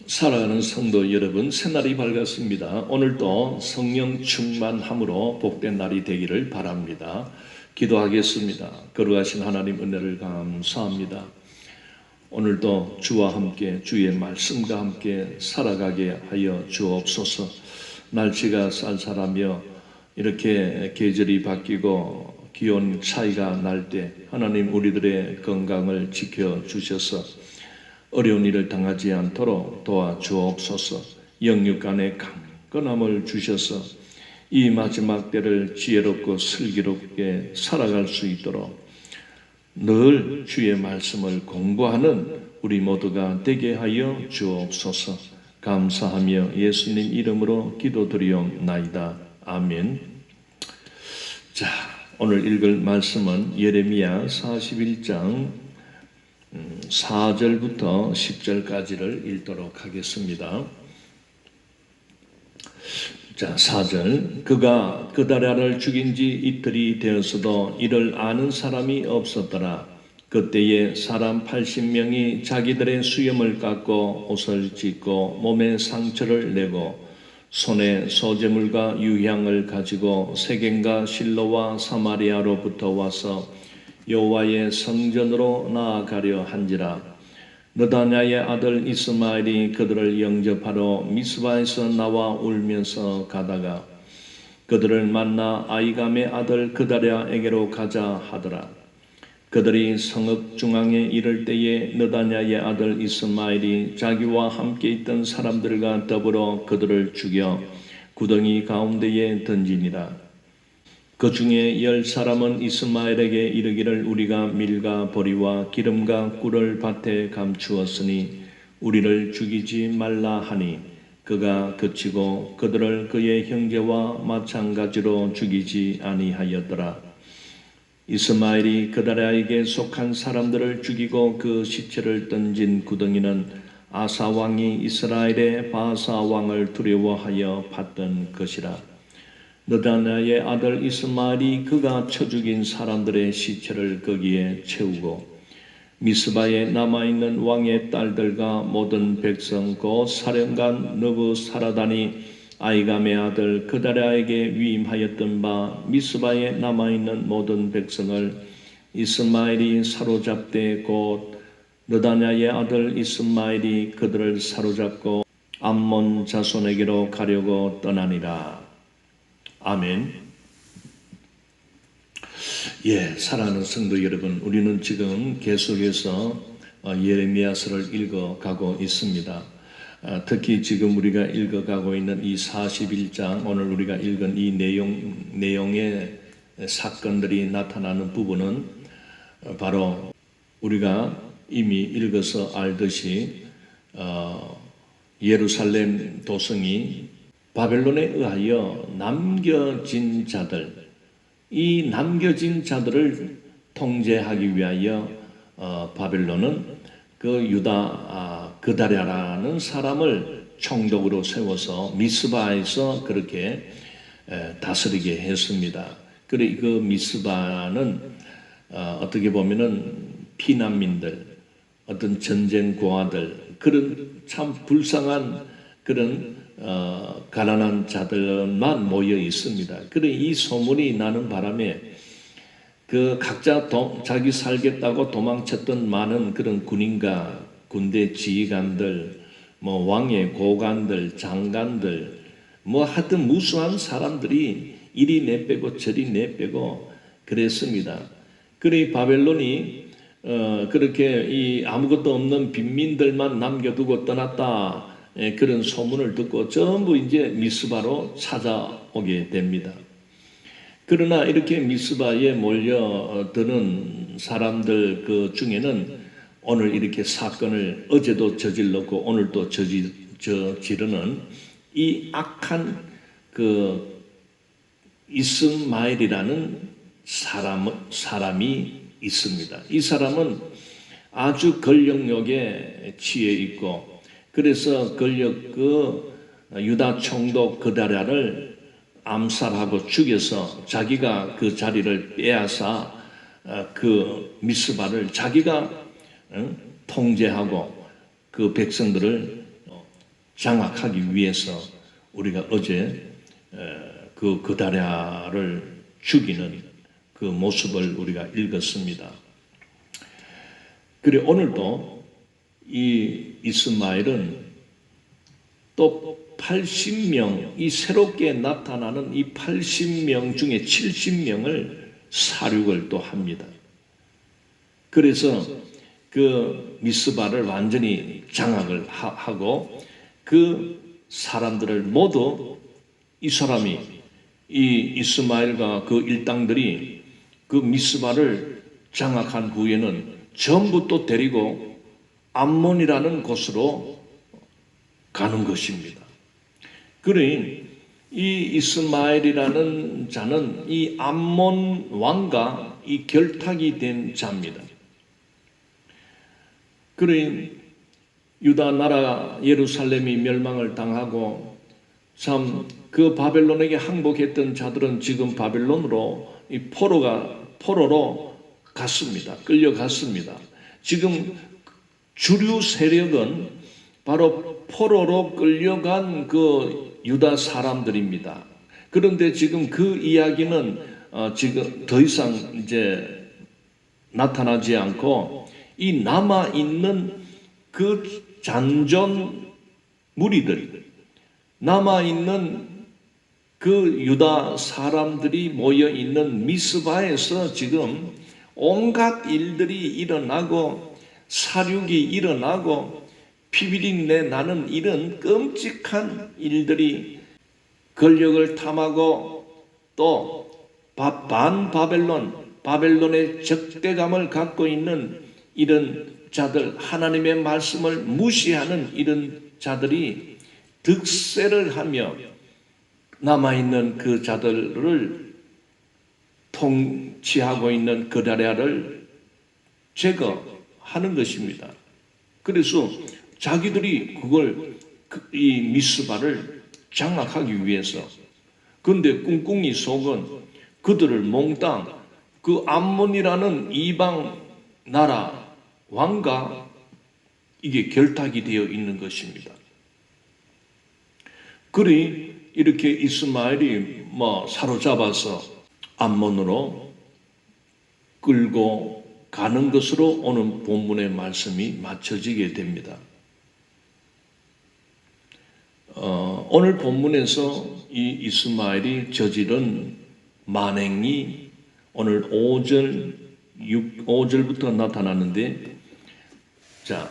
사랑하는 성도 여러분, 새날이 밝았습니다. 오늘도 성령 충만함으로 복된 날이 되기를 바랍니다. 기도하겠습니다. 거룩하신 하나님 은혜를 감사합니다. 오늘도 주와 함께 주의 말씀과 함께 살아가게 하여 주옵소서. 날씨가 쌀쌀하며 이렇게 계절이 바뀌고 기온 차이가 날 때 하나님 우리들의 건강을 지켜주셔서 어려운 일을 당하지 않도록 도와주옵소서. 영육간의 강건함을 주셔서 이 마지막 때를 지혜롭고 슬기롭게 살아갈 수 있도록 늘 주의 말씀을 공부하는 우리 모두가 되게 하여 주옵소서. 감사하며 예수님 이름으로 기도드리옵나이다. 아멘. 자, 오늘 읽을 말씀은 예레미야 41장 4절부터 10절까지를 읽도록 하겠습니다. 자, 4절. 그가 그다랴를 죽인 지 이틀이 되었어도 이를 아는 사람이 없었더라. 그때에 사람 80명이 자기들의 수염을 깎고 옷을 찢고 몸에 상처를 내고 손에 소재물과 유향을 가지고 세겜과 실로와 사마리아로부터 와서 여호와의 성전으로 나아가려 한지라. 느다냐의 아들 이스마엘이 그들을 영접하러 미스바에서 나와 울면서 가다가 그들을 만나 아이감의 아들 그다랴에게로 가자 하더라. 그들이 성읍 중앙에 이를 때에 느다냐의 아들 이스마엘이 자기와 함께 있던 사람들과 더불어 그들을 죽여 구덩이 가운데에 던지니라. 그 중에 10사람은 이스마엘에게 이르기를 우리가 밀과 보리와 기름과 꿀을 밭에 감추었으니 우리를 죽이지 말라 하니 그가 그치고 그들을 그의 형제와 마찬가지로 죽이지 아니하였더라. 이스마엘이 그다랴에게 속한 사람들을 죽이고 그 시체를 던진 구덩이는 아사 왕이 이스라엘의 바사 왕을 두려워하여 팠던 것이라. 느다냐의 아들 이스마엘이 그가 쳐 죽인 사람들의 시체를 거기에 채우고 미스바에 남아있는 왕의 딸들과 모든 백성 곧 사령관 느부사라단이 아이감의 아들 그다랴에게 위임하였던 바 미스바에 남아있는 모든 백성을 이스마엘이 사로잡되 곧 느다냐의 아들 이스마엘이 그들을 사로잡고 암몬 자손에게로 가려고 떠나니라. 아멘. 예, 사랑하는 성도 여러분, 우리는 지금 계속해서 예레미야서를 읽어가고 있습니다. 특히 지금 우리가 읽어가고 있는 이 41장, 오늘 우리가 읽은 이 내용의 사건들이 나타나는 부분은 바로 우리가 이미 읽어서 알듯이 예루살렘 도성이 바벨론에 의하여 남겨진 자들, 이 남겨진 자들을 통제하기 위하여 바벨론은 그 유다 그다랴라는 사람을 총독으로 세워서 미스바에서 그렇게 다스리게 했습니다. 그리고 그 미스바는 어떻게 보면은 피난민들, 어떤 전쟁 고아들, 그런 참 불쌍한 그런 가난한 자들만 모여 있습니다. 그래 이 소문이 나는 바람에 그 각자 자기 살겠다고 도망쳤던 많은 그런 군인과 군대 지휘관들, 뭐 왕의 고관들, 장관들, 뭐 하여튼 무수한 사람들이 이리 내빼고 저리 내빼고 그랬습니다. 그래 바벨론이 그렇게 이 아무것도 없는 빈민들만 남겨두고 떠났다. 그런 소문을 듣고 전부 이제 미스바로 찾아오게 됩니다. 그러나 이렇게 미스바에 몰려드는 사람들 그 중에는 오늘 이렇게 사건을 어제도 저질렀고 오늘도 저지르는 이 악한 그 이스마엘이라는 사람이 있습니다. 이 사람은 아주 권력욕에 취해 있고 그래서 그 유다 총독 그다랴를 암살하고 죽여서 자기가 그 자리를 빼앗아 그 미스바를 자기가 통제하고 그 백성들을 장악하기 위해서 우리가 어제 그 그다랴를 죽이는 그 모습을 우리가 읽었습니다. 그래 오늘도 이 이스마엘은 또 80명, 이 새롭게 나타나는 이 80명 중에 70명을 사륙을 또 합니다. 그래서 그 미스바를 완전히 장악을 하고 그 사람들을 모두 이 사람이 이 이스마엘과 그 일당들이 그 미스바를 장악한 후에는 전부 또 데리고 암몬이라는 곳으로 가는 것입니다. 그러니 이 이스마엘이라는 자는 이 암몬 왕과 이 결탁이 된 자입니다. 그러니 유다 나라 예루살렘이 멸망을 당하고 참 그 바벨론에게 항복했던 자들은 지금 바벨론으로 이 포로로 갔습니다. 끌려갔습니다. 지금 주류 세력은 바로 포로로 끌려간 그 유다 사람들입니다. 그런데 지금 그 이야기는 지금 더 이상 이제 나타나지 않고 이 남아 있는 그 잔존 무리들, 남아 있는 그 유다 사람들이 모여 있는 미스바에서 지금 온갖 일들이 일어나고 사륙이 일어나고 피비린내 나는 이런 끔찍한 일들이 권력을 탐하고 또 바벨론의 적대감을 갖고 있는 이런 자들, 하나님의 말씀을 무시하는 이런 자들이 득세를 하며 남아있는 그 자들을 통치하고 있는 그다랴를 제거하는 것입니다. 그래서 자기들이 이 미스바를 장악하기 위해서, 근데 꿍꿍이 속은 그들을 몽땅 그 암몬이라는 이방 나라 왕과 이게 결탁이 되어 있는 것입니다. 그리 이렇게 이스마엘이 사로잡아서 암몬으로 끌고 가는 것으로 오늘 본문의 말씀이 맞춰지게 됩니다. 오늘 본문에서 이 이스마엘이 저지른 만행이 오늘 5절부터 나타나는데, 자,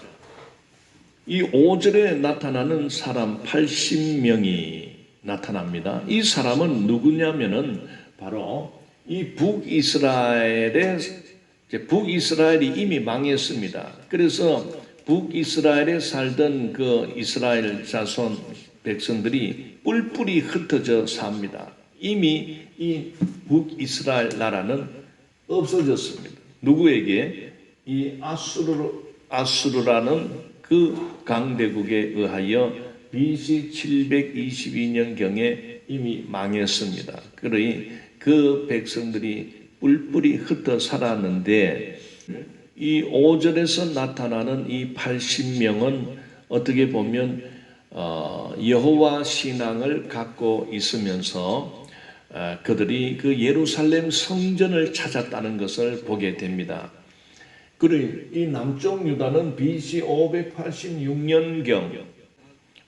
이 5절에 나타나는 사람 80명이 나타납니다. 이 사람은 누구냐면은 바로 이 북이스라엘이 이미 망했습니다. 그래서 북이스라엘에 살던 그 이스라엘 자손 백성들이 뿔뿔이 흩어져 삽니다. 이미 이 북이스라엘 나라는 없어졌습니다. 누구에게? 이 아수르라는 그 강대국에 의하여 BC 722년경에 이미 망했습니다. 그러니 그 백성들이 뿔뿔이 흩어 살았는데, 이 5절에서 나타나는 이 80명은 어떻게 보면 여호와 신앙을 갖고 있으면서 그들이 그 예루살렘 성전을 찾았다는 것을 보게 됩니다. 그리고 이 남쪽 유다는 BC 586년경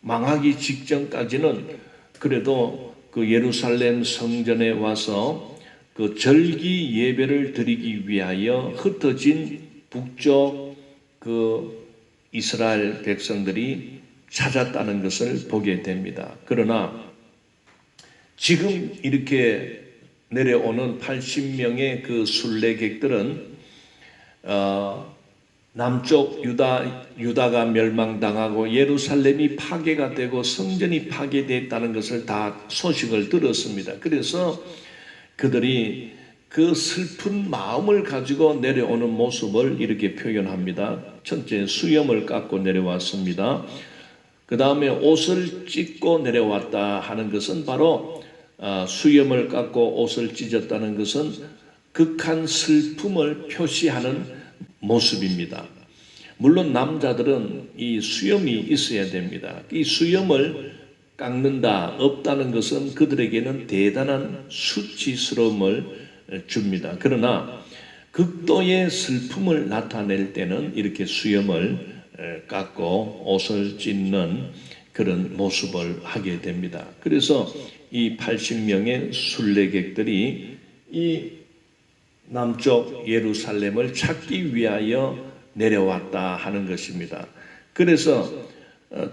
망하기 직전까지는 그래도 그 예루살렘 성전에 와서 그 절기 예배를 드리기 위하여 흩어진 북쪽 그 이스라엘 백성들이 찾았다는 것을 보게 됩니다. 그러나 지금 이렇게 내려오는 80명의 그 순례객들은 남쪽 유다가 멸망당하고 예루살렘이 파괴가 되고 성전이 파괴됐다는 것을 다 소식을 들었습니다. 그래서 그들이 그 슬픈 마음을 가지고 내려오는 모습을 이렇게 표현합니다. 첫째, 수염을 깎고 내려왔습니다. 그 다음에 옷을 찢고 내려왔다 하는 것은 바로 수염을 깎고 옷을 찢었다는 것은 극한 슬픔을 표시하는 모습입니다. 물론 남자들은 이 수염이 있어야 됩니다. 이 수염을 깎는다, 없다는 것은 그들에게는 대단한 수치스러움을 줍니다. 그러나 극도의 슬픔을 나타낼 때는 이렇게 수염을 깎고 옷을 찢는 그런 모습을 하게 됩니다. 그래서 이 80명의 순례객들이 이 남쪽 예루살렘을 찾기 위하여 내려왔다 하는 것입니다. 그래서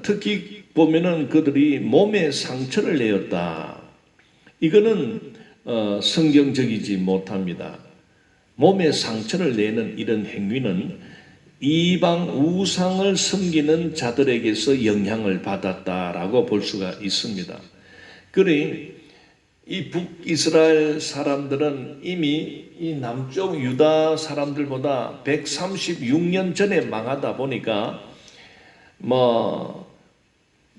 특히 보면은 그들이 몸에 상처를 내었다. 이거는 성경적이지 못합니다. 몸에 상처를 내는 이런 행위는 이방 우상을 섬기는 자들에게서 영향을 받았다라고 볼 수가 있습니다. 그러니 이 북이스라엘 사람들은 이미 이 남쪽 유다 사람들보다 136년 전에 망하다 보니까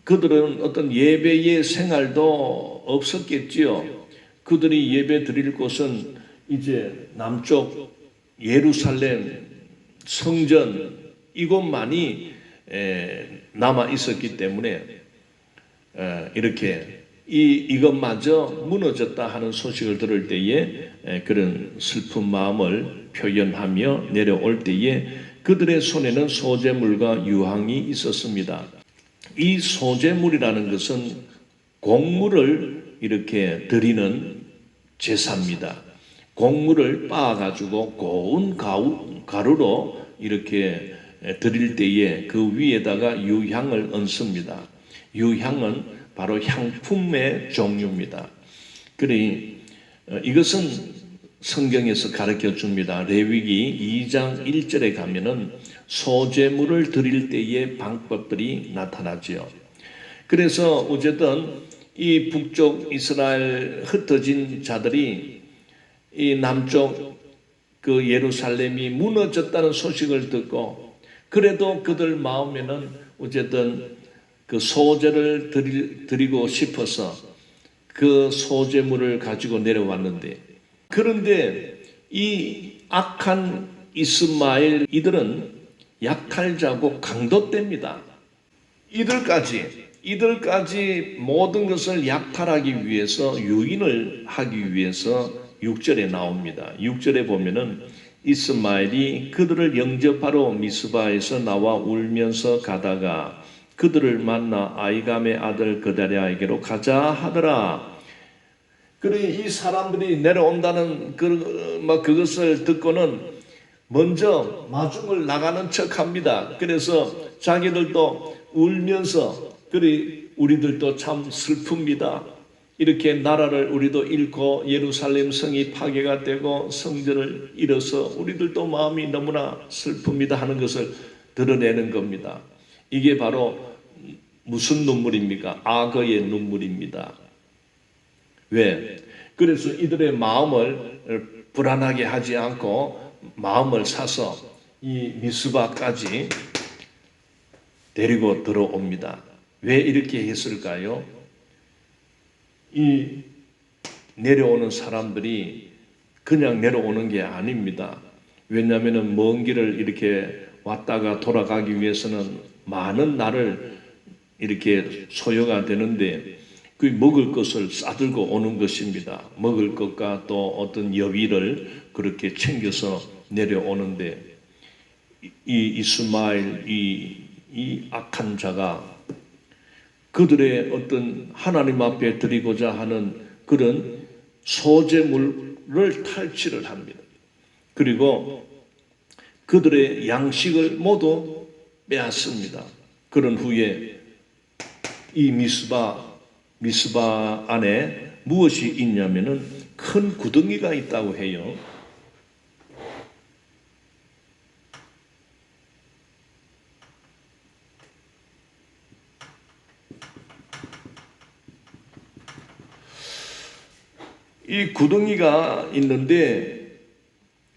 그들은 어떤 예배의 생활도 없었겠지요. 그들이 예배 드릴 곳은 이제 남쪽 예루살렘 성전 이곳만이 남아 있었기 때문에 이렇게 이것마저 무너졌다 하는 소식을 들을 때에 그런 슬픈 마음을 표현하며 내려올 때에 그들의 손에는 소재물과 유황이 있었습니다. 이 소재물이라는 것은 곡물을 이렇게 드리는 제사입니다. 곡물을 빻아가지고 고운 가루로 이렇게 드릴 때에 그 위에다가 유향을 얹습니다. 유향은 바로 향품의 종류입니다. 그러니 이것은 성경에서 가르쳐 줍니다. 레위기 2장 1절에 가면은 소재물을 드릴 때의 방법들이 나타나지요. 그래서 어쨌든 이 북쪽 이스라엘 흩어진 자들이 이 남쪽 그 예루살렘이 무너졌다는 소식을 듣고 그래도 그들 마음에는 어쨌든 그 소재를 드리고 싶어서 그 소재물을 가지고 내려왔는데 그런데 이 악한 이스마엘 이들은 약탈자고 강도됩니다. 이들까지 모든 것을 약탈하기 위해서 유인을 하기 위해서 6절에 나옵니다. 6절에 보면은 이스마엘이 그들을 영접하러 미스바에서 나와 울면서 가다가 그들을 만나 아이감의 아들 그다랴에게로 가자 하더라. 그래 이 사람들이 내려온다는 그것을 듣고는 먼저 마중을 나가는 척합니다. 그래서 자기들도 울면서 그래 우리들도 참 슬픕니다. 이렇게 나라를 우리도 잃고 예루살렘 성이 파괴가 되고 성전을 잃어서 우리들도 마음이 너무나 슬픕니다 하는 것을 드러내는 겁니다. 이게 바로 무슨 눈물입니까? 악어의 눈물입니다. 왜? 그래서 이들의 마음을 불안하게 하지 않고 마음을 사서 이 미스바까지 데리고 들어옵니다. 왜 이렇게 했을까요? 이 내려오는 사람들이 그냥 내려오는 게 아닙니다. 왜냐하면 먼 길을 이렇게 왔다가 돌아가기 위해서는 많은 날을 이렇게 소요가 되는데 그 먹을 것을 싸들고 오는 것입니다. 먹을 것과 또 어떤 여비를 그렇게 챙겨서 내려오는데 이 이스마엘 이 악한 자가 그들의 어떤 하나님 앞에 드리고자 하는 그런 소재물을 탈취를 합니다. 그리고 그들의 양식을 모두 빼앗습니다. 그런 후에 이 미스바 안에 무엇이 있냐면은 큰 구덩이가 있다고 해요. 이 구덩이가 있는데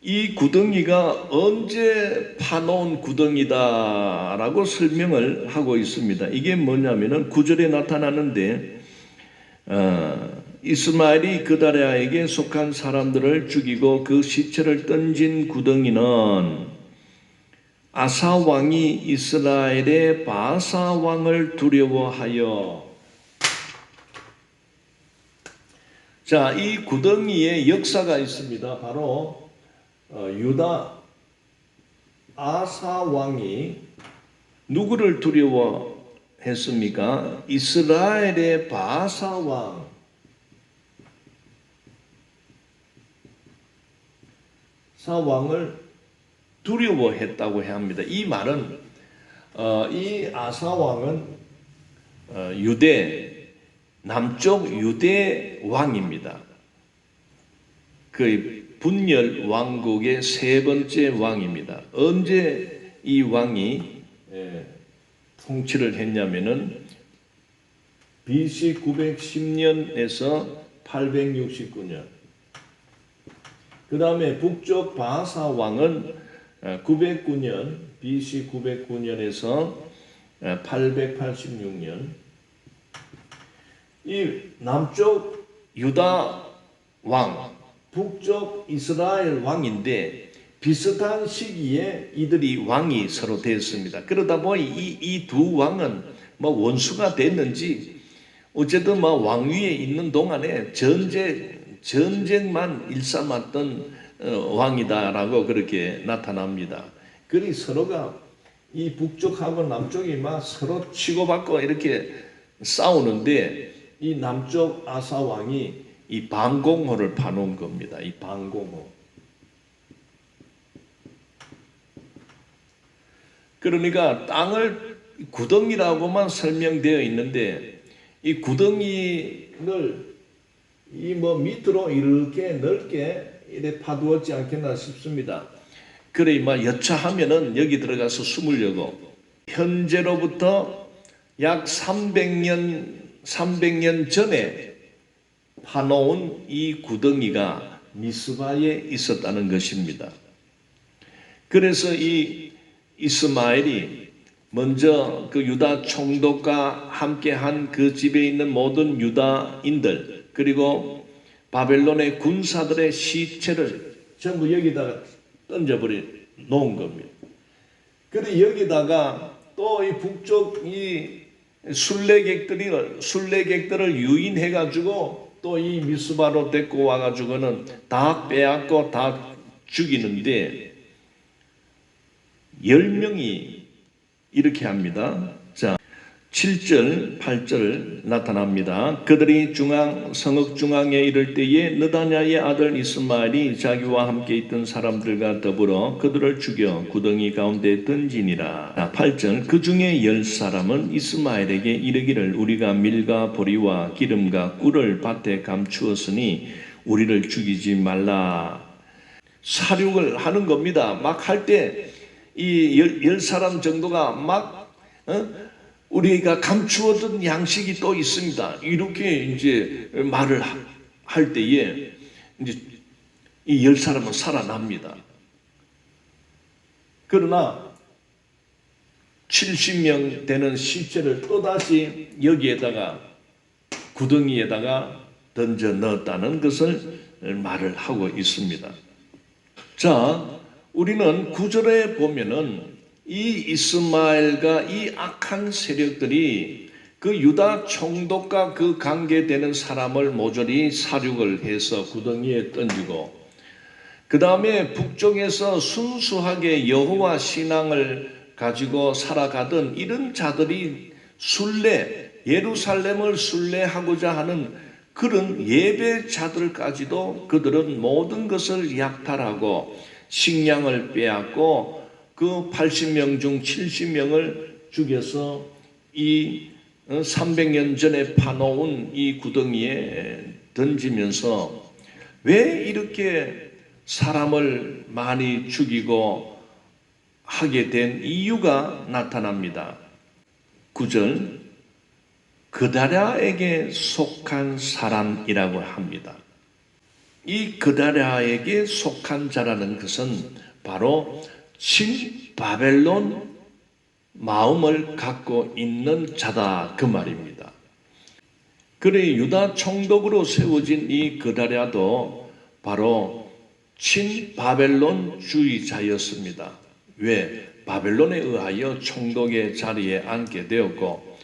이 구덩이가 언제 파놓은 구덩이다라고 설명을 하고 있습니다. 이게 뭐냐면은 9절에 나타나는데 이스마엘이 그다랴에게 속한 사람들을 죽이고 그 시체를 던진 구덩이는 아사 왕이 이스라엘의 바사 왕을 두려워하여. 자, 이 구덩이에 역사가 있습니다. 바로 유다 아사 왕이 누구를 두려워했습니까? 이스라엘의 바사 왕. 사왕을 두려워했다고 해야 합니다. 이 말은 이 아사 왕은 유대 남쪽 유대 왕입니다. 그 분열 왕국의 세 번째 왕입니다. 언제 이 왕이 통치를 했냐면은 BC 910년에서 869년. 그 다음에 북쪽 바사 왕은 909년, BC 909년에서 886년. 이 남쪽 유다 왕, 북쪽 이스라엘 왕인데 비슷한 시기에 이들이 왕이 서로 됐습니다. 그러다 보니 이 두 왕은 뭐 원수가 됐는지 어쨌든 뭐 왕위에 있는 동안에 전쟁만 일삼았던 왕이다라고 그렇게 나타납니다. 그리 서로가 이 북쪽하고 남쪽이 막 서로 치고받고 이렇게 싸우는데 이 남쪽 아사 왕이 이 방공호를 파놓은 겁니다. 이 방공호. 그러니까 땅을 구덩이라고만 설명되어 있는데 이 구덩이를 이 뭐 밑으로 이렇게 넓게 이래 파두었지 않겠나 싶습니다. 그래 막 여차하면은 여기 들어가서 숨으려고 현재로부터 약 300년 전에 파놓은 이 구덩이가 미스바에 있었다는 것입니다. 그래서 이 이스마엘이 먼저 그 유다 총독과 함께한 그 집에 있는 모든 유다인들 그리고 바벨론의 군사들의 시체를 전부 여기다가 던져버려 놓은 겁니다. 그리고 여기다가 또 이 북쪽 이 순례객들을 유인해가지고 또 이 미스바로 데리고 와가지고는 다 빼앗고 다 죽이는데 10명이 이렇게 합니다. 자, 7절, 8절 나타납니다. 그들이 성읍 중앙에 이를 때에 느다냐의 아들 이스마엘이 자기와 함께 있던 사람들과 더불어 그들을 죽여 구덩이 가운데 던지니라. 자, 8절, 그 중에 10사람은 이스마엘에게 이르기를 우리가 밀과 보리와 기름과 꿀을 밭에 감추었으니 우리를 죽이지 말라. 사륙을 하는 겁니다. 막 할 때 이 10사람 정도가 막 우리가 감추었던 양식이 또 있습니다. 이렇게 이제 말을 할 때에 이제 이 10사람은 살아납니다. 그러나 70명 되는 시체를 또다시 여기에다가 구덩이에다가 던져 넣었다는 것을 말을 하고 있습니다. 자, 우리는 9절에 보면은 이 이스마엘과 이 악한 세력들이 그 유다 총독과 그 관계되는 사람을 모조리 사륙을 해서 구덩이에 던지고 그 다음에 북쪽에서 순수하게 여호와 신앙을 가지고 살아가던 이런 자들이 예루살렘을 순례하고자 하는 그런 예배자들까지도 그들은 모든 것을 약탈하고 식량을 빼앗고 그 80명 중 70명을 죽여서 이 300년 전에 파놓은 이 구덩이에 던지면서 왜 이렇게 사람을 많이 죽이고 하게 된 이유가 나타납니다. 9절, 그다랴에게 속한 사람이라고 합니다. 이 그다랴에게 속한 자라는 것은 바로 친바벨론 마음을 갖고 있는 자다 그 말입니다. 그래 유다 총독으로 세워진 이 그다랴도 바로 친바벨론 주의자였습니다. 왜? 바벨론에 의하여 총독의 자리에 앉게 되었고,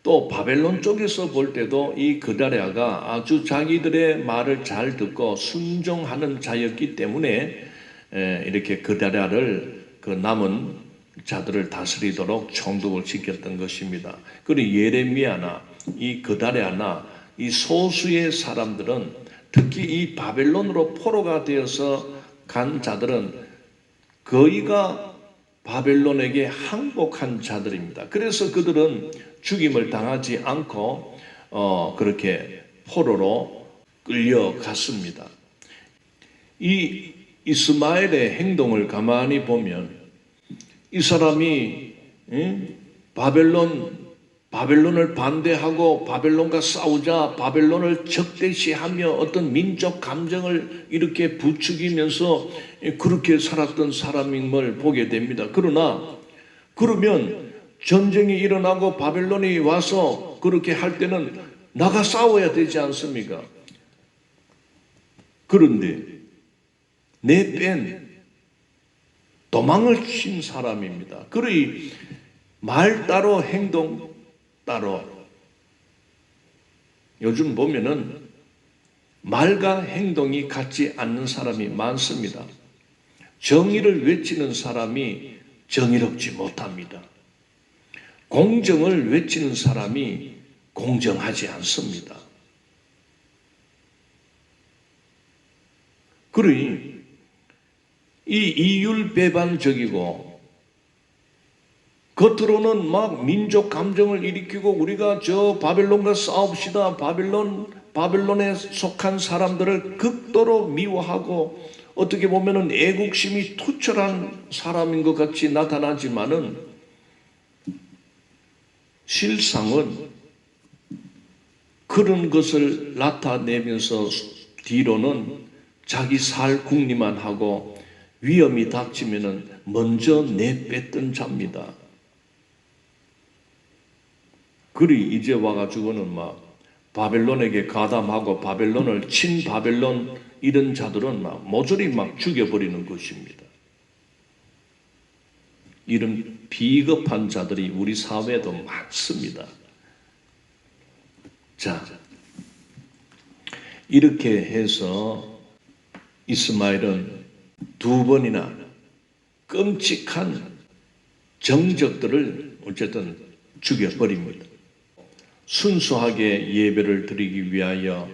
또 바벨론 쪽에서 볼 때도 이 그다랴가 아주 자기들의 말을 잘 듣고 순종하는 자였기 때문에 이렇게 그다랴를 그 남은 자들을 다스리도록 총독을 시켰던 것입니다. 그리고 예레미야나 이 그다랴나 이 소수의 사람들은, 특히 이 바벨론으로 포로가 되어서 간 자들은 거의가 바벨론에게 항복한 자들입니다. 그래서 그들은 죽임을 당하지 않고 그렇게 포로로 끌려갔습니다. 이 이스마엘의 행동을 가만히 보면 이 사람이 바벨론을 반대하고 바벨론과 싸우자 바벨론을 적대시하며 어떤 민족 감정을 이렇게 부추기면서 그렇게 살았던 사람임을 보게 됩니다. 그러면 전쟁이 일어나고 바벨론이 와서 그렇게 할 때는 나가 싸워야 되지 않습니까? 그런데 내뺀 도망을 친 사람입니다. 그러니 말 따로 행동 따로. 요즘 보면은 말과 행동이 같지 않는 사람이 많습니다. 정의를 외치는 사람이 정의롭지 못합니다. 공정을 외치는 사람이 공정하지 않습니다. 그러니 이 이율배반적이고 겉으로는 막 민족 감정을 일으키고 우리가 저 바벨론과 싸웁시다. 바벨론에 속한 사람들을 극도로 미워하고 어떻게 보면은 애국심이 투철한 사람인 것 같이 나타나지만은 실상은 그런 것을 나타내면서 뒤로는 자기 살 궁리만 하고 위험이 닥치면은 먼저 내뺐던 자입니다. 그리 이제 와가지고는 막 바벨론에게 가담하고 바벨론을 친 바벨론 이런 자들은 막 모조리 막 죽여버리는 것입니다. 이런 비겁한 자들이 우리 사회에도 많습니다. 자, 이렇게 해서 이스마엘은 두 번이나 끔찍한 정적들을 어쨌든 죽여버립니다. 순수하게 예배를 드리기 위하여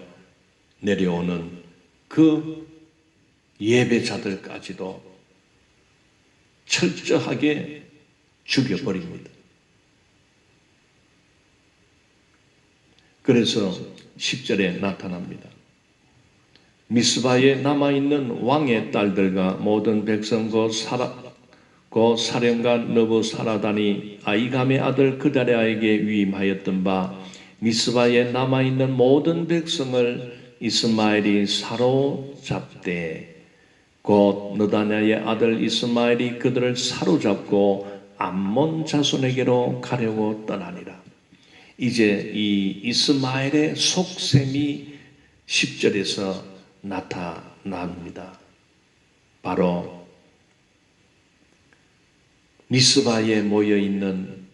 내려오는 그 예배자들까지도 철저하게 죽여버립니다. 그래서 10절에 나타납니다. 미스바에 남아있는 왕의 딸들과 모든 백성 고 사령관 느부사라단이 아이감의 아들 그다랴에게 위임하였던 바 미스바에 남아있는 모든 백성을 이스마엘이 사로잡되 곧 느다냐의 아들 이스마엘이 그들을 사로잡고 암몬 자손에게로 가려고 떠나니라. 이제 이 이스마엘의 속셈이 10절에서 나타납니다. 바로 미스바에 모여있는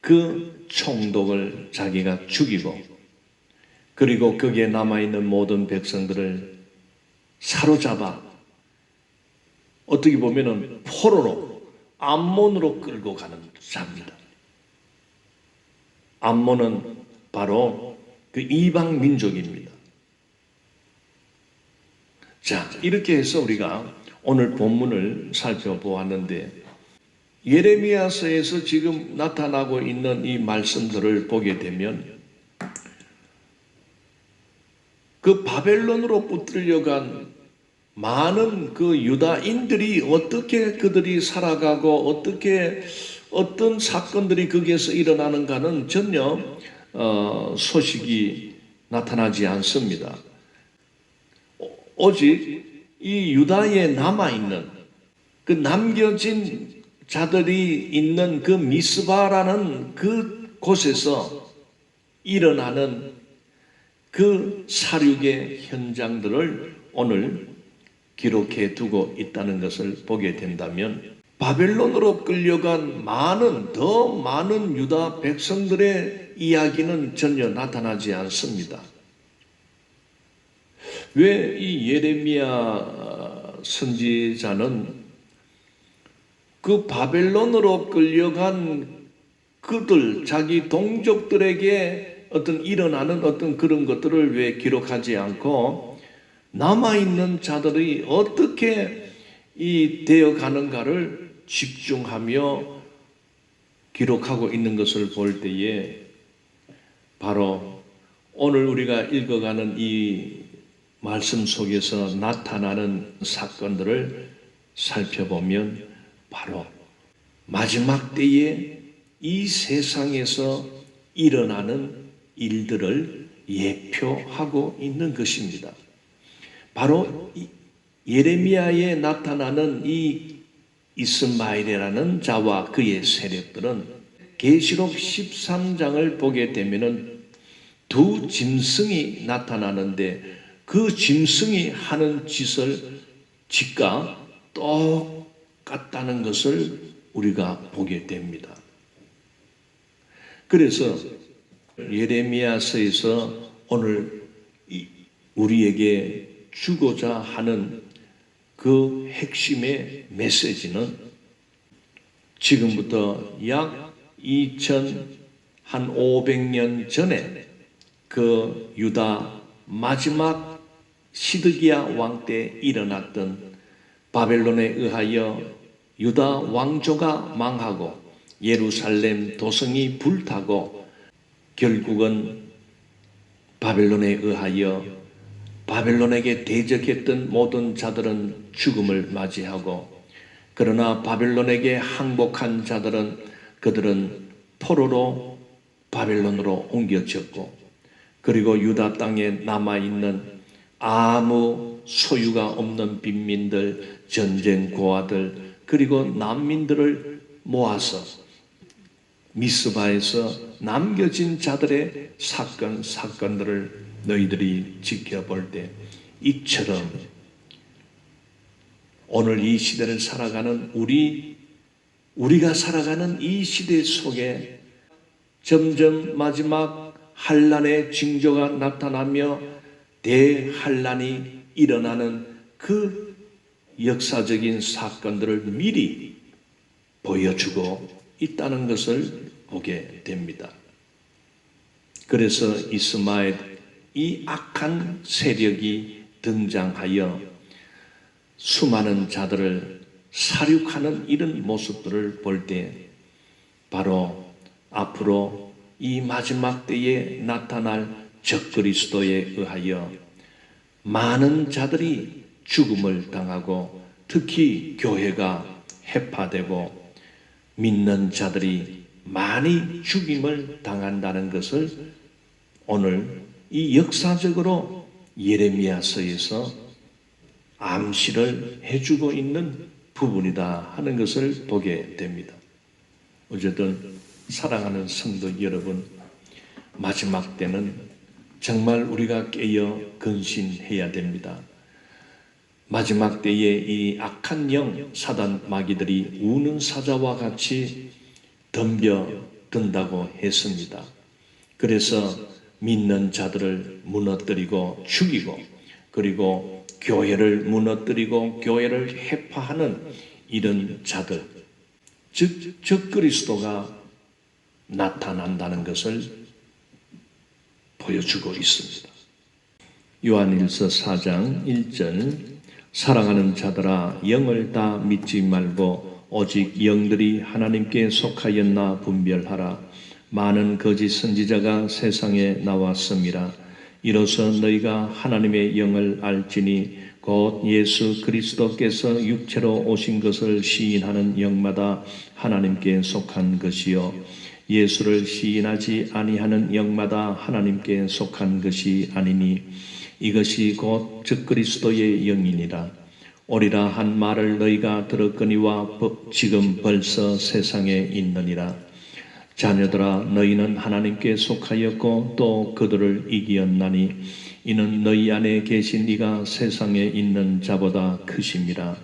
그 총독을 자기가 죽이고 그리고 거기에 남아있는 모든 백성들을 사로잡아 어떻게 보면은 포로로 암몬으로 끌고 가는 자입니다. 암몬은 바로 그 이방 민족입니다. 자, 이렇게 해서 우리가 오늘 본문을 살펴보았는데 예레미야서에서 지금 나타나고 있는 이 말씀들을 보게 되면 그 바벨론으로 붙들려간 많은 그 유다인들이 어떻게 그들이 살아가고 어떻게 어떤 사건들이 거기에서 일어나는가는 전혀 소식이 나타나지 않습니다. 오직 이 유다에 남아있는 그 남겨진 자들이 있는 그 미스바라는 그 곳에서 일어나는 그 살육의 현장들을 오늘 기록해 두고 있다는 것을 보게 된다면 바벨론으로 끌려간 더 많은 유다 백성들의 이야기는 전혀 나타나지 않습니다. 왜 이 예레미야 선지자는 그 바벨론으로 끌려간 그들, 자기 동족들에게 어떤 일어나는 어떤 그런 것들을 왜 기록하지 않고 남아있는 자들이 어떻게 이 되어 가는가를 집중하며 기록하고 있는 것을 볼 때에 바로 오늘 우리가 읽어가는 이 말씀 속에서 나타나는 사건들을 살펴보면 바로 마지막 때에 이 세상에서 일어나는 일들을 예표하고 있는 것입니다. 바로 예레미야에 나타나는 이 이스마엘이라는 자와 그의 세력들은 계시록 13장을 보게 되면은 두 짐승이 나타나는데 그 짐승이 하는 짓과 똑같다는 것을 우리가 보게 됩니다. 그래서 예레미야서에서 오늘 우리에게 주고자 하는 그 핵심의 메시지는 지금부터 약 2500년 전에 그 유다 마지막 시드기야 왕 때 일어났던 바벨론에 의하여 유다 왕조가 망하고 예루살렘 도성이 불타고 결국은 바벨론에 의하여 바벨론에게 대적했던 모든 자들은 죽음을 맞이하고 그러나 바벨론에게 항복한 자들은 그들은 포로로 바벨론으로 옮겨졌고 그리고 유다 땅에 남아있는 아무 소유가 없는 빈민들, 전쟁 고아들 그리고 난민들을 모아서 미스바에서 남겨진 자들의 사건들을 너희들이 지켜볼 때 이처럼 오늘 이 시대를 살아가는 우리가 살아가는 이 시대 속에 점점 마지막 환란의 징조가 나타나며 대환란이 일어나는 그 역사적인 사건들을 미리 보여주고 있다는 것을 보게 됩니다. 그래서 이스마엘 이 악한 세력이 등장하여 수많은 자들을 살육하는 이런 모습들을 볼 때 바로 앞으로 이 마지막 때에 나타날 적그리스도에 의하여 많은 자들이 죽음을 당하고 특히 교회가 해파되고 믿는 자들이 많이 죽임을 당한다는 것을 오늘 이 역사적으로 예레미야서에서 암시를 해주고 있는 부분이다 하는 것을 보게 됩니다. 어쨌든 사랑하는 성도 여러분, 마지막 때는 정말 우리가 깨어 근신해야 됩니다. 마지막 때에 이 악한 영 사단 마귀들이 우는 사자와 같이 덤벼든다고 했습니다. 그래서 믿는 자들을 무너뜨리고 죽이고 그리고 교회를 무너뜨리고 교회를 해파하는 이런 자들, 즉 적그리스도가 나타난다는 것을 보여주고 있습니다. 요한일서 4장 1절 사랑하는 자들아 영을 다 믿지 말고 오직 영들이 하나님께 속하였나 분별하라. 많은 거짓 선지자가 세상에 나왔습니다. 이로써 너희가 하나님의 영을 알지니 곧 예수 그리스도께서 육체로 오신 것을 시인하는 영마다 하나님께 속한 것이요 예수를 시인하지 아니하는 영마다 하나님께 속한 것이 아니니 이것이 곧 적그리스도의 영이니라. 오리라 한 말을 너희가 들었거니와 지금 벌써 세상에 있느니라. 자녀들아 너희는 하나님께 속하였고 또 그들을 이기었나니 이는 너희 안에 계신 이가 세상에 있는 자보다 크심이라.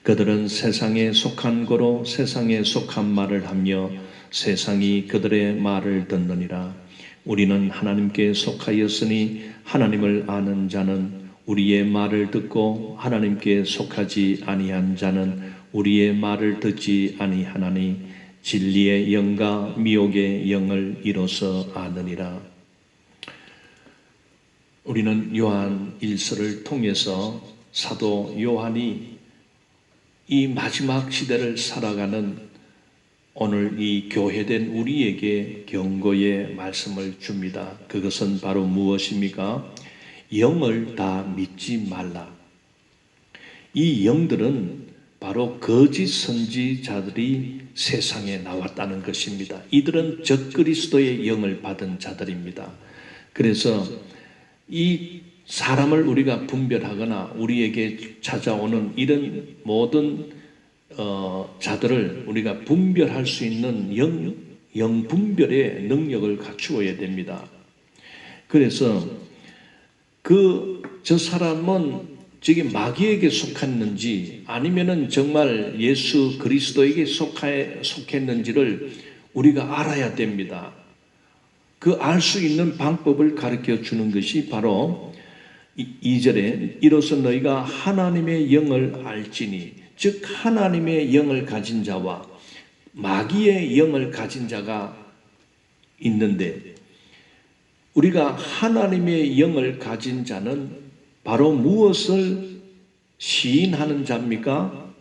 그들은 세상에 속한 거로 세상에 속한 말을 하며 세상이 그들의 말을 듣느니라. 우리는 하나님께 속하였으니 하나님을 아는 자는 우리의 말을 듣고 하나님께 속하지 아니한 자는 우리의 말을 듣지 아니하나니 진리의 영과 미혹의 영을 이로써 아느니라. 우리는 요한 1서를 통해서 사도 요한이 이 마지막 시대를 살아가는 오늘 이 교회된 우리에게 경고의 말씀을 줍니다. 그것은 바로 무엇입니까? 영을 다 믿지 말라. 이 영들은 바로 거짓 선지자들이 세상에 나왔다는 것입니다. 이들은 적그리스도의 영을 받은 자들입니다. 그래서 이 사람을 우리가 분별하거나 우리에게 찾아오는 이런 모든 자들을 우리가 분별할 수 있는 영 분별의 능력을 갖추어야 됩니다. 그래서 저 사람은 저기 마귀에게 속했는지 아니면은 정말 예수 그리스도에게 속했는지를 우리가 알아야 됩니다. 그 알 수 있는 방법을 가르쳐 주는 것이 바로 2절에 이로써 너희가 하나님의 영을 알지니, 즉 하나님의 영을 가진 자와 마귀의 영을 가진 자가 있는데, 우리가 하나님의 영을 가진 자는 바로 무엇을 시인하는 자입니까?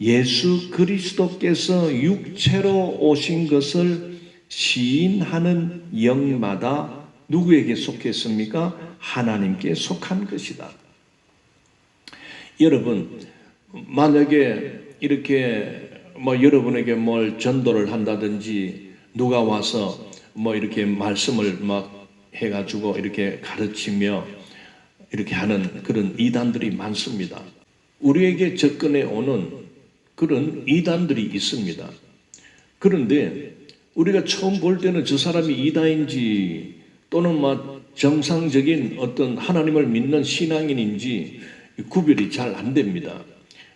예수 그리스도께서 육체로 오신 것을 시인하는 영마다 누구에게 속했습니까? 하나님께 속한 것이다. 여러분, 만약에 이렇게 여러분에게 뭘 전도를 한다든지 누가 와서 이렇게 말씀을 막 해가지고 이렇게 가르치며 이렇게 하는 그런 이단들이 많습니다. 우리에게 접근해 오는 그런 이단들이 있습니다. 그런데 우리가 처음 볼 때는 저 사람이 이단인지 또는 정상적인 어떤 하나님을 믿는 신앙인인지 구별이 잘 안 됩니다.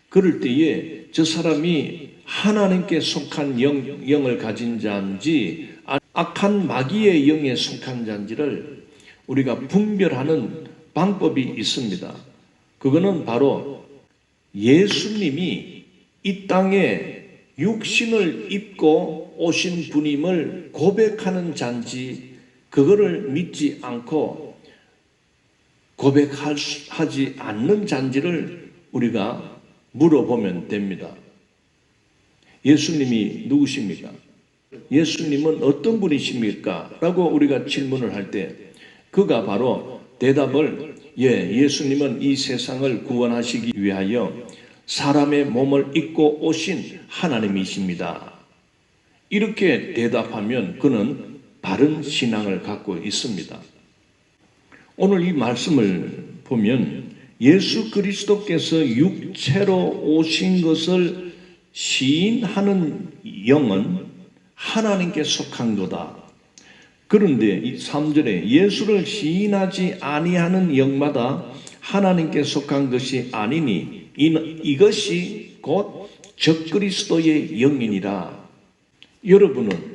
그럴 때에 저 사람이 하나님께 속한 영을 가진 자인지 악한 마귀의 영에 속한 자인지를 우리가 분별하는 방법이 있습니다. 그거는 바로 예수님이 이 땅에 육신을 입고 오신 분임을 고백하는 자인지 그거를 믿지 않고 고백하지 않는 자인지를 우리가 물어보면 됩니다. 예수님이 누구십니까? 예수님은 어떤 분이십니까? 라고 우리가 질문을 할 때 그가 바로 대답을 예수님은 이 세상을 구원하시기 위하여 사람의 몸을 입고 오신 하나님이십니다. 이렇게 대답하면 그는 바른 신앙을 갖고 있습니다. 오늘 이 말씀을 보면 예수 그리스도께서 육체로 오신 것을 시인하는 영은 하나님께 속한 거다. 그런데 이 3절에 예수를 시인하지 아니하는 영마다 하나님께 속한 것이 아니니 이것이 곧 적그리스도의 영이니라. 여러분은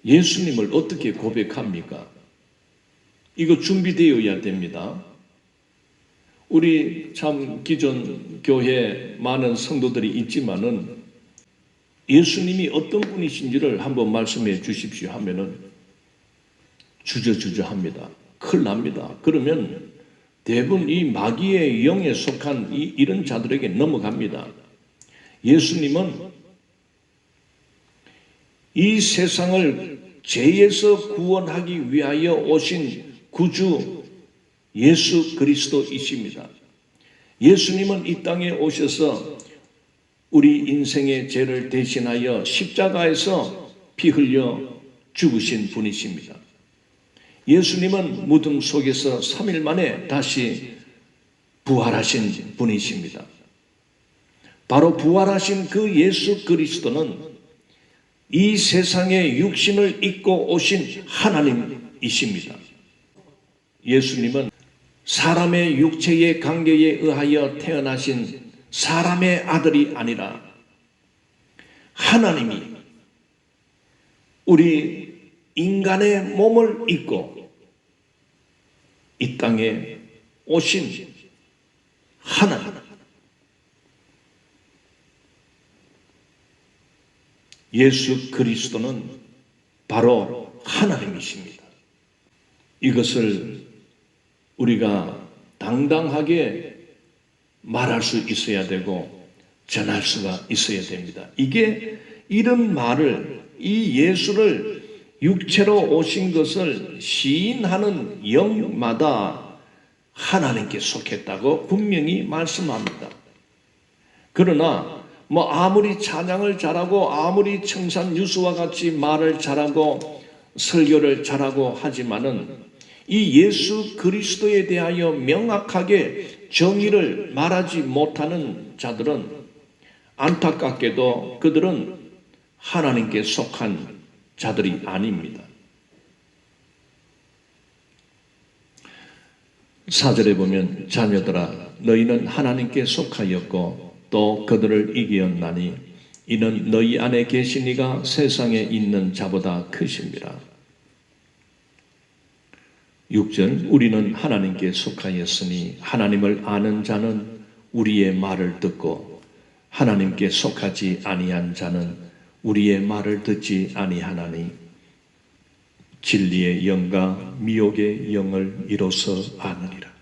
예수님을 어떻게 고백합니까? 이거 준비되어야 됩니다. 우리 참 기존 교회 많은 성도들이 있지만은 예수님이 어떤 분이신지를 한번 말씀해 주십시오 하면은 주저주저합니다. 큰일 납니다. 그러면 대부분 이 마귀의 영에 속한 이런 자들에게 넘어갑니다. 예수님은 이 세상을 죄에서 구원하기 위하여 오신 구주 예수 그리스도이십니다. 예수님은 이 땅에 오셔서 우리 인생의 죄를 대신하여 십자가에서 피 흘려 죽으신 분이십니다. 예수님은 무덤 속에서 3일 만에 다시 부활하신 분이십니다. 바로 부활하신 그 예수 그리스도는 이 세상에 육신을 입고 오신 하나님이십니다. 예수님은 사람의 육체의 관계에 의하여 태어나신 사람의 아들이 아니라 하나님이 우리 인간의 몸을 입고 이 땅에 오신 하나님, 예수 그리스도는 바로 하나님이십니다. 이것을 우리가 당당하게 말할 수 있어야 되고 전할 수가 있어야 됩니다. 이게 이런 말을, 이 예수를 육체로 오신 것을 시인하는 영마다 하나님께 속했다고 분명히 말씀합니다. 그러나 아무리 찬양을 잘하고 아무리 청산유수와 같이 말을 잘하고 설교를 잘하고 하지만은 이 예수 그리스도에 대하여 명확하게 정의를 말하지 못하는 자들은 안타깝게도 그들은 하나님께 속한 자들이 아닙니다. 4절에 보면 자녀들아 너희는 하나님께 속하였고 또 그들을 이기었나니 이는 너희 안에 계신 이가 세상에 있는 자보다 크심이라. 6절 우리는 하나님께 속하였으니 하나님을 아는 자는 우리의 말을 듣고 하나님께 속하지 아니한 자는 우리의 말을 듣지 아니하나니 진리의 영과 미혹의 영을 이로써 아느니라.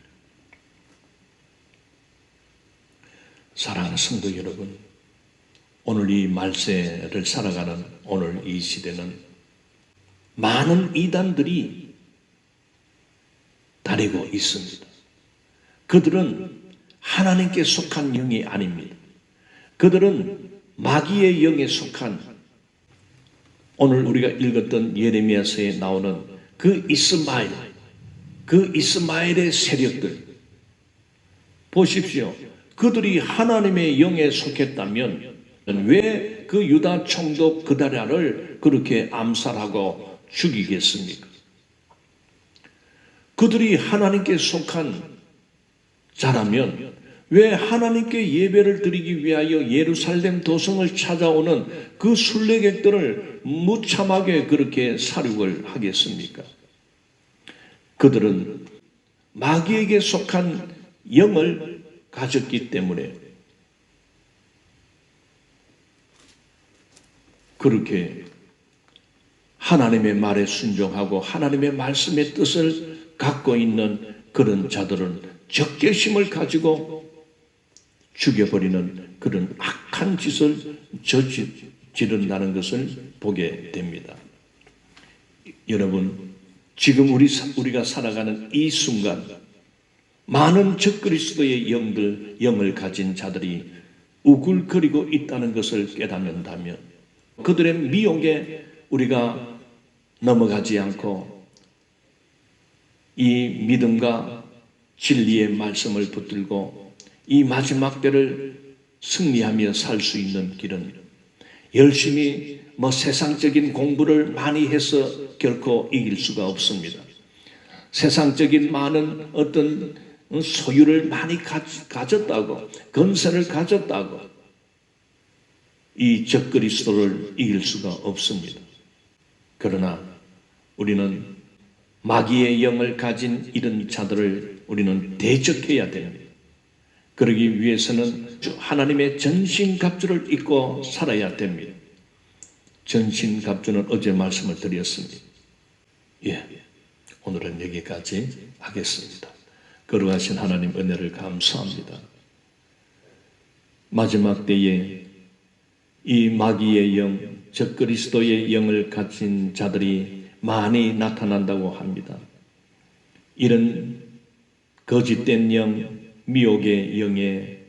사랑하는 성도 여러분, 오늘 이 말세를 살아가는 오늘 이 시대는 많은 이단들이 다니고 있습니다. 그들은 하나님께 속한 영이 아닙니다. 그들은 마귀의 영에 속한, 오늘 우리가 읽었던 예레미야서에 나오는 그 이스마엘의 세력들 보십시오. 그들이 하나님의 영에 속했다면 왜 그 유다 총독 그다랴를 그렇게 암살하고 죽이겠습니까? 그들이 하나님께 속한 자라면 왜 하나님께 예배를 드리기 위하여 예루살렘 도성을 찾아오는 그 순례객들을 무참하게 그렇게 살육을 하겠습니까? 그들은 마귀에게 속한 영을 가졌기 때문에 그렇게 하나님의 말에 순종하고 하나님의 말씀의 뜻을 갖고 있는 그런 자들은 적개심을 가지고 죽여버리는 그런 악한 짓을 저지른다는 것을 보게 됩니다. 여러분, 지금 우리가 살아가는 이 순간 많은 적그리스도의 영을 가진 자들이 우글거리고 있다는 것을 깨닫는다면 그들의 미혹에 우리가 넘어가지 않고 이 믿음과 진리의 말씀을 붙들고 이 마지막 때를 승리하며 살 수 있는 길은 열심히 세상적인 공부를 많이 해서 결코 이길 수가 없습니다. 세상적인 많은 어떤 소유를 많이 가졌다고, 건설을 가졌다고 이 적그리스도를 이길 수가 없습니다. 그러나 우리는 마귀의 영을 가진 이런 자들을 우리는 대적해야 됩니다. 그러기 위해서는 하나님의 전신갑주를 입고 살아야 됩니다. 전신갑주는 어제 말씀을 드렸습니다. 오늘은 여기까지 하겠습니다. 거룩하신 하나님 은혜를 감사합니다. 마지막 때에 이 마귀의 영, 적그리스도의 영을 가진 자들이 많이 나타난다고 합니다. 이런 거짓된 영, 미혹의 영에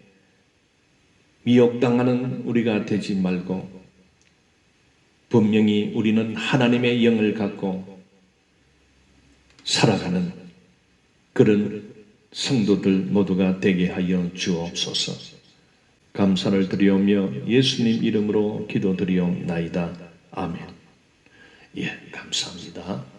미혹당하는 우리가 되지 말고 분명히 우리는 하나님의 영을 갖고 살아가는 그런 성도들 모두가 되게 하여 주옵소서. 감사를 드리오며 예수님 이름으로 기도드리옵나이다. 아멘. 감사합니다.